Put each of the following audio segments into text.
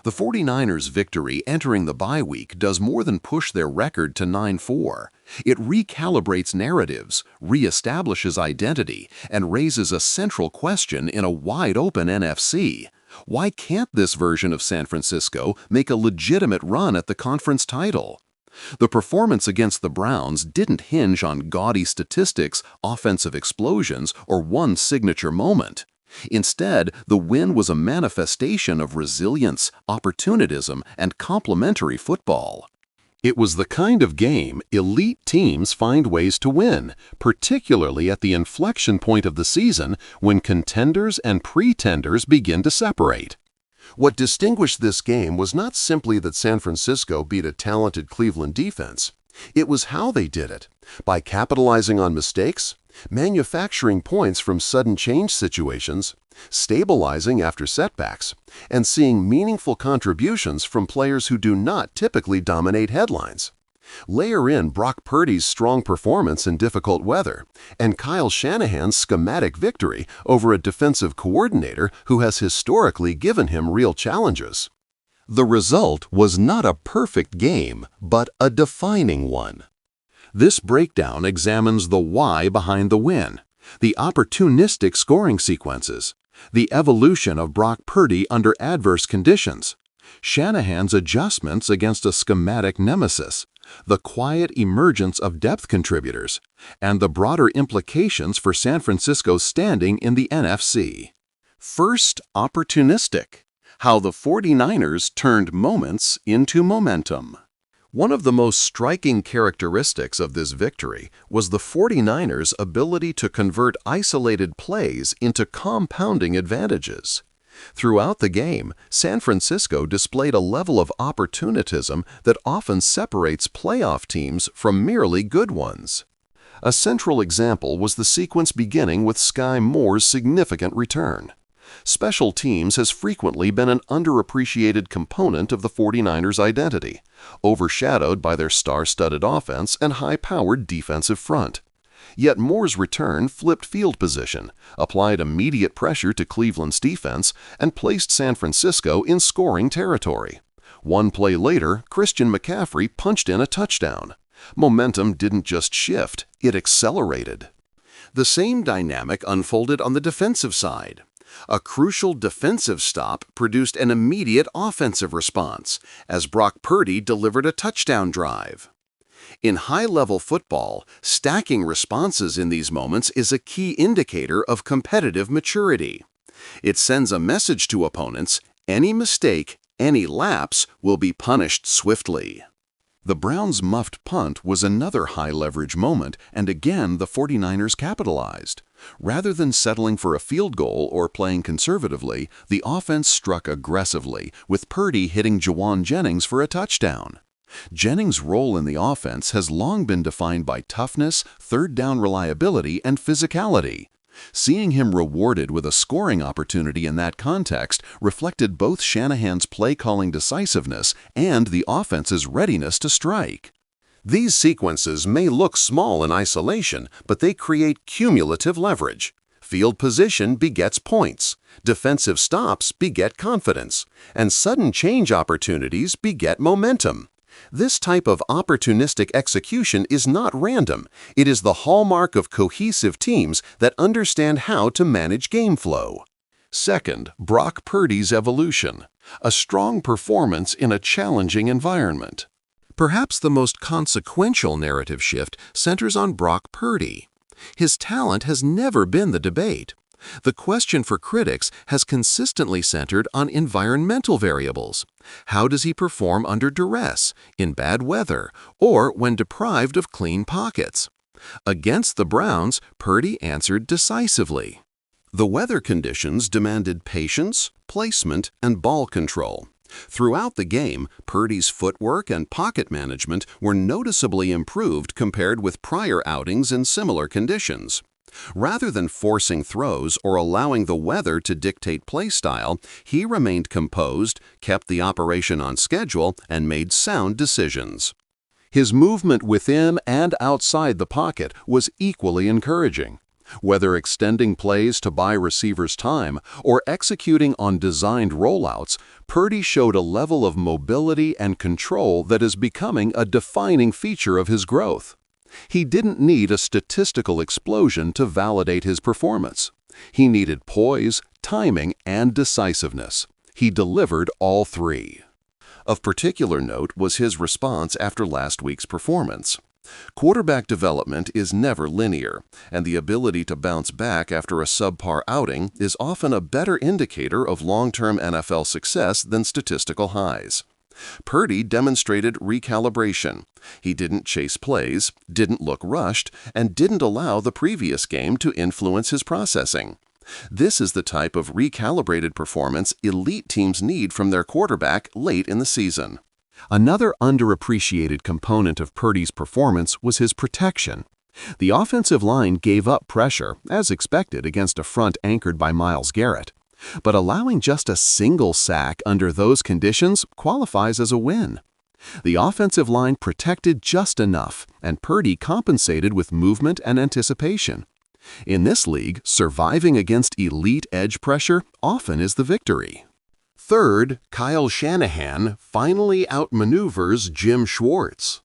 The 49ers' victory entering the bye week does more than push their record to 9-4. It recalibrates narratives, reestablishes identity, and raises a central question in a wide-open NFC. Why can't this version of San Francisco make a legitimate run at the conference title? The performance against the Browns didn't hinge on gaudy statistics, offensive explosions, or one signature moment. Instead, the win was a manifestation of resilience, opportunism, and complementary football. It was the kind of game elite teams find ways to win, particularly at the inflection point of the season when contenders and pretenders begin to separate. What distinguished this game was not simply that San Francisco beat a talented Cleveland defense. It was how they did it, by capitalizing on mistakes, manufacturing points from sudden change situations, stabilizing after setbacks, and seeing meaningful contributions from players who do not typically dominate headlines. Layer in Brock Purdy's strong performance in difficult weather, and Kyle Shanahan's schematic victory over a defensive coordinator who has historically given him real challenges. The result was not a perfect game, but a defining one. This breakdown examines the why behind the win, the opportunistic scoring sequences, the evolution of Brock Purdy under adverse conditions, Shanahan's adjustments against a schematic nemesis, the quiet emergence of depth contributors, and the broader implications for San Francisco's standing in the NFC. First, opportunistic. How the 49ers turned moments into momentum. One of the most striking characteristics of this victory was the 49ers' ability to convert isolated plays into compounding advantages. Throughout the game, San Francisco displayed a level of opportunism that often separates playoff teams from merely good ones. A central example was the sequence beginning with Sky Moore's significant return. Special teams has frequently been an underappreciated component of the 49ers' identity, overshadowed by their star-studded offense and high-powered defensive front. Yet Moore's return flipped field position, applied immediate pressure to Cleveland's defense, and placed San Francisco in scoring territory. One play later, Christian McCaffrey punched in a touchdown. Momentum didn't just shift, it accelerated. The same dynamic unfolded on the defensive side. A crucial defensive stop produced an immediate offensive response, as Brock Purdy delivered a touchdown drive. In high-level football, stacking responses in these moments is a key indicator of competitive maturity. It sends a message to opponents: any mistake, any lapse will be punished swiftly. The Browns' muffed punt was another high-leverage moment, and again the 49ers capitalized. Rather than settling for a field goal or playing conservatively, the offense struck aggressively, with Purdy hitting Jawan Jennings for a touchdown. Jennings' role in the offense has long been defined by toughness, third-down reliability, and physicality. Seeing him rewarded with a scoring opportunity in that context reflected both Shanahan's play-calling decisiveness and the offense's readiness to strike. These sequences may look small in isolation, but they create cumulative leverage. Field position begets points, defensive stops beget confidence, and sudden change opportunities beget momentum. This type of opportunistic execution is not random. It is the hallmark of cohesive teams that understand how to manage game flow. Second, Brock Purdy's evolution, a strong performance in a challenging environment. Perhaps the most consequential narrative shift centers on Brock Purdy. His talent has never been the debate. The question for critics has consistently centered on environmental variables. How does he perform under duress, in bad weather, or when deprived of clean pockets? Against the Browns, Purdy answered decisively. The weather conditions demanded patience, placement, and ball control. Throughout the game, Purdy's footwork and pocket management were noticeably improved compared with prior outings in similar conditions. Rather than forcing throws or allowing the weather to dictate play style, he remained composed, kept the operation on schedule, and made sound decisions. His movement within and outside the pocket was equally encouraging. Whether extending plays to buy receivers time or executing on designed rollouts, Purdy showed a level of mobility and control that is becoming a defining feature of his growth. He didn't need a statistical explosion to validate his performance. He needed poise, timing, and decisiveness. He delivered all three. Of particular note was his response after last week's performance. Quarterback development is never linear, and the ability to bounce back after a subpar outing is often a better indicator of long-term NFL success than statistical highs. Purdy demonstrated recalibration. He didn't chase plays, didn't look rushed, and didn't allow the previous game to influence his processing. This is the type of recalibrated performance elite teams need from their quarterback late in the season. Another underappreciated component of Purdy's performance was his protection. The offensive line gave up pressure, as expected, against a front anchored by Myles Garrett. But allowing just a single sack under those conditions qualifies as a win. The offensive line protected just enough, and Purdy compensated with movement and anticipation. In this league, surviving against elite edge pressure often is the victory. Third, Kyle Shanahan finally outmaneuvers Jim Schwartz.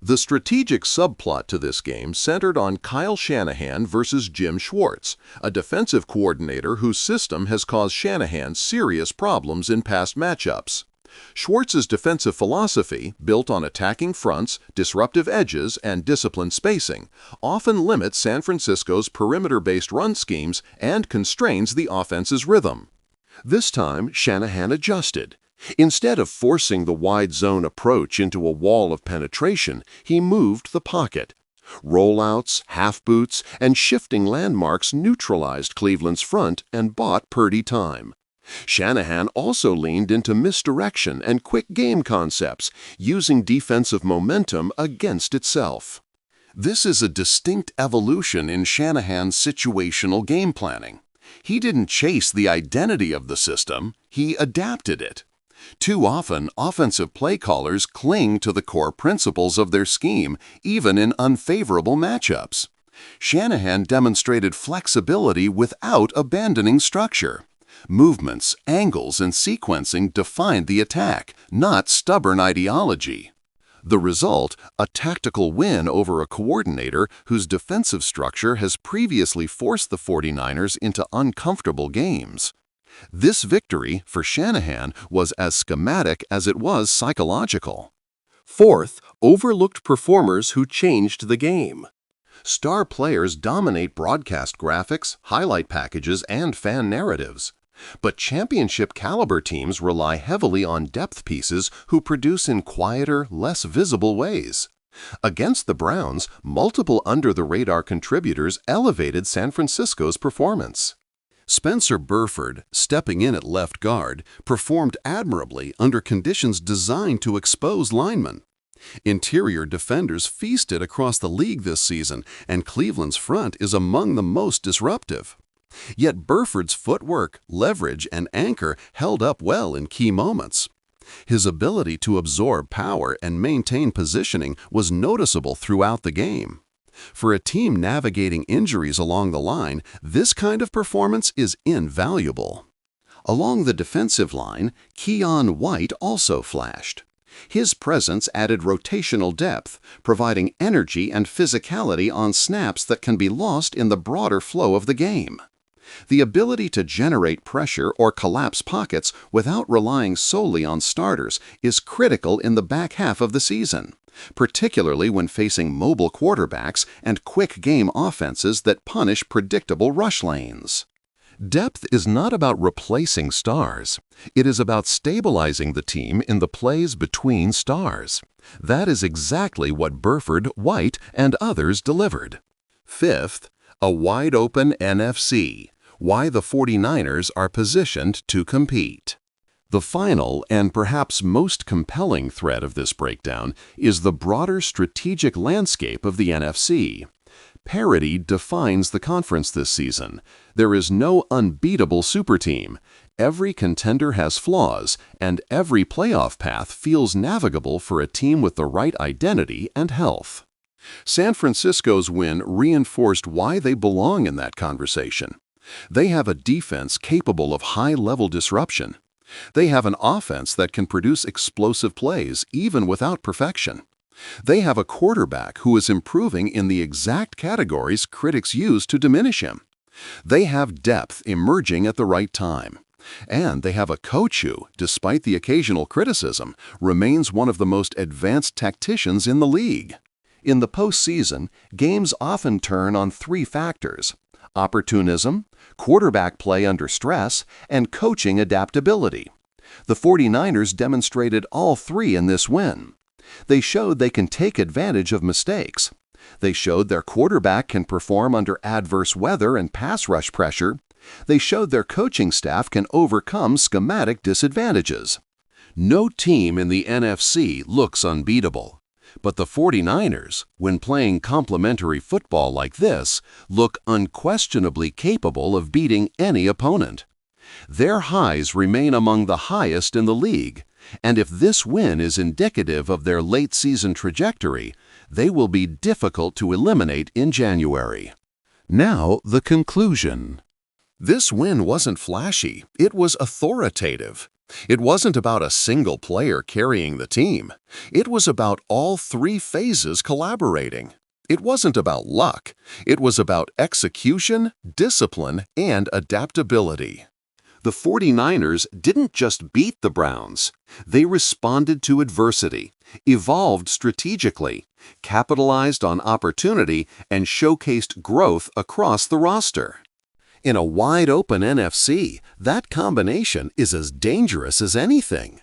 The strategic subplot to this game centered on Kyle Shanahan versus Jim Schwartz, a defensive coordinator whose system has caused Shanahan serious problems in past matchups. Schwartz's defensive philosophy, built on attacking fronts, disruptive edges, and disciplined spacing, often limits San Francisco's perimeter-based run schemes and constrains the offense's rhythm. This time, Shanahan adjusted. Instead of forcing the wide zone approach into a wall of penetration, he moved the pocket. Rollouts, half-boots, and shifting landmarks neutralized Cleveland's front and bought Purdy time. Shanahan also leaned into misdirection and quick game concepts, using defensive momentum against itself. This is a distinct evolution in Shanahan's situational game planning. He didn't chase the identity of the system, he adapted it. Too often, offensive play callers cling to the core principles of their scheme, even in unfavorable matchups. Shanahan demonstrated flexibility without abandoning structure. Movements, angles, and sequencing defined the attack, not stubborn ideology. The result, a tactical win over a coordinator whose defensive structure has previously forced the 49ers into uncomfortable games. This victory, for Shanahan, was as schematic as it was psychological. Fourth, overlooked performers who changed the game. Star players dominate broadcast graphics, highlight packages, and fan narratives. But championship-caliber teams rely heavily on depth pieces who produce in quieter, less visible ways. Against the Browns, multiple under-the-radar contributors elevated San Francisco's performance. Spencer Burford, stepping in at left guard, performed admirably under conditions designed to expose linemen. Interior defenders feasted across the league this season, and Cleveland's front is among the most disruptive. Yet Burford's footwork, leverage, and anchor held up well in key moments. His ability to absorb power and maintain positioning was noticeable throughout the game. For a team navigating injuries along the line, this kind of performance is invaluable. Along the defensive line, Keon White also flashed. His presence added rotational depth, providing energy and physicality on snaps that can be lost in the broader flow of the game. The ability to generate pressure or collapse pockets without relying solely on starters is critical in the back half of the season, particularly when facing mobile quarterbacks and quick-game offenses that punish predictable rush lanes. Depth is not about replacing stars. It is about stabilizing the team in the plays between stars. That is exactly what Burford, White, and others delivered. Fifth, a wide-open NFC. Why the 49ers are positioned to compete. The final and perhaps most compelling thread of this breakdown is the broader strategic landscape of the NFC. Parity defines the conference this season. There is no unbeatable super team. Every contender has flaws, and every playoff path feels navigable for a team with the right identity and health. San Francisco's win reinforced why they belong in that conversation. They have a defense capable of high-level disruption. They have an offense that can produce explosive plays even without perfection. They have a quarterback who is improving in the exact categories critics use to diminish him. They have depth emerging at the right time. And they have a coach who, despite the occasional criticism, remains one of the most advanced tacticians in the league. In the postseason, games often turn on three factors: opportunism, quarterback play under stress, and coaching adaptability. The 49ers demonstrated all three in this win. They showed they can take advantage of mistakes. They showed their quarterback can perform under adverse weather and pass rush pressure. They showed their coaching staff can overcome schematic disadvantages. No team in the NFC looks unbeatable. But the 49ers, when playing complementary football like this, look unquestionably capable of beating any opponent. Their highs remain among the highest in the league, and if this win is indicative of their late-season trajectory, they will be difficult to eliminate in January. Now, the conclusion. This win wasn't flashy, it was authoritative. It wasn't about a single player carrying the team. It was about all three phases collaborating. It wasn't about luck. It was about execution, discipline, and adaptability. The 49ers didn't just beat the Browns. They responded to adversity, evolved strategically, capitalized on opportunity, and showcased growth across the roster. In a wide-open NFC, that combination is as dangerous as anything.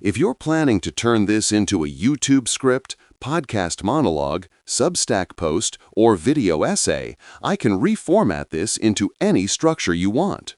If you're planning to turn this into a YouTube script, podcast monologue, Substack post, or video essay, I can reformat this into any structure you want.